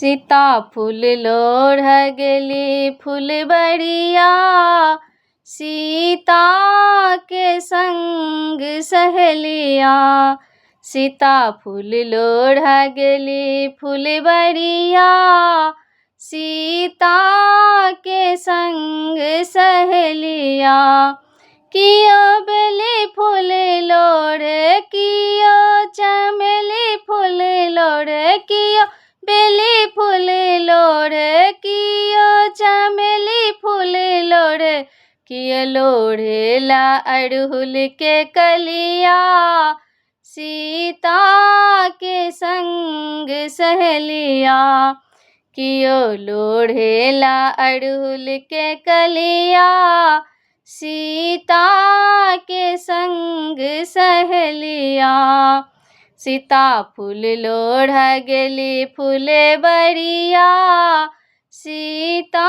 सीता फूल लोढ़ गेली फुलबरिया, सीता के संग सहेलिया। सीता फूल लोढ़ गेली फुलबरिया, सीता के संग सहेलिया। कियो बेली फूल लोढ़े, कियो चमेली फूल लोढ़े, कियो बेली फूल लोढ़े, कियो चमेली फूल लोढ़े। कियो लोढ़ेला अड़हुल के कलिया, सीता के संग सहेलिया। कियो लोढ़ेला अड़हुल के कलिया, सीता के संग सहेलिया। सीता फूल लोढ़ गेली फुलबरिया, सीता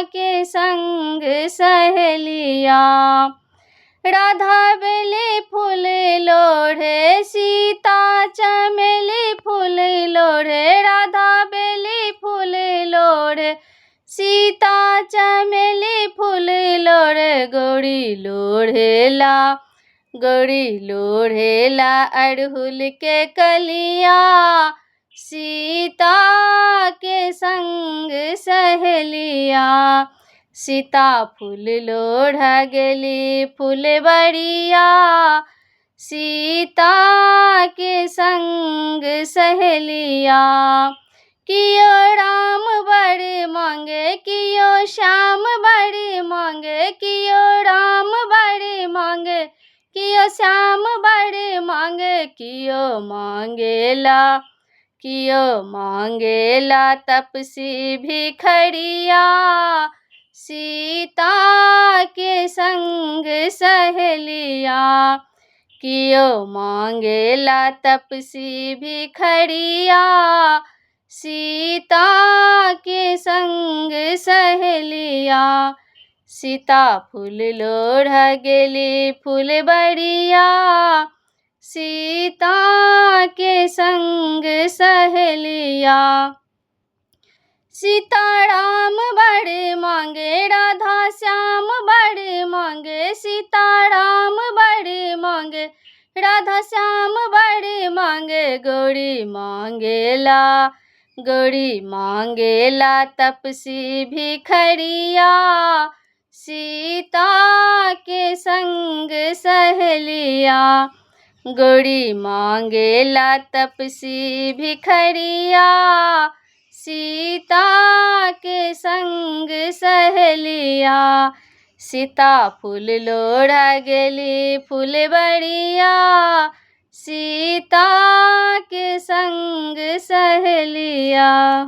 के संग सहेलिया। राधा बेली फूल लोढ़े, सीता चमेली फूल लोढ़े। राधा बेली फूल लोढ़े, सीता चमेली फूल लोढ़े। गौरी लोढ़ेला, गौरी लोढ़ेला अड़हुल के कलिया, सीता के संग सहेलिया। सीता फूल लोढ़ गेली फुलबरिया, सीता के संग सहेलिया। कियो राम बड़ मांगे, कियो श्याम बड़ मांगे। कियो राम बड़ मांगे, कियो श्याम बड़ मांगे। कियो मांगेला, कियो मांगेला तपसी भिखरिया, सीता के संग सहेलिया। कियो मांगेला तपसी भिखरिया, सीता के संग सहेलिया। सीता फूल लोढ़ गेली फुलबरिया, सीता के संग सहेलिया। सीता राम बड़ मांगे, राधा श्याम बड़ मांगे। सीता राम बड़ मांगे, राधा श्याम बड़ मांगे। गौरी मांगेला, गौरी मांगेला तपसी भिखरिया, सीता के संग सहेलिया। गौरी मांगेला तपसी भिखरिया, सीता के संग सहेलिया। सीता फूल लोढ़ गेली फुलबरिया, सीता के संग सहेलिया।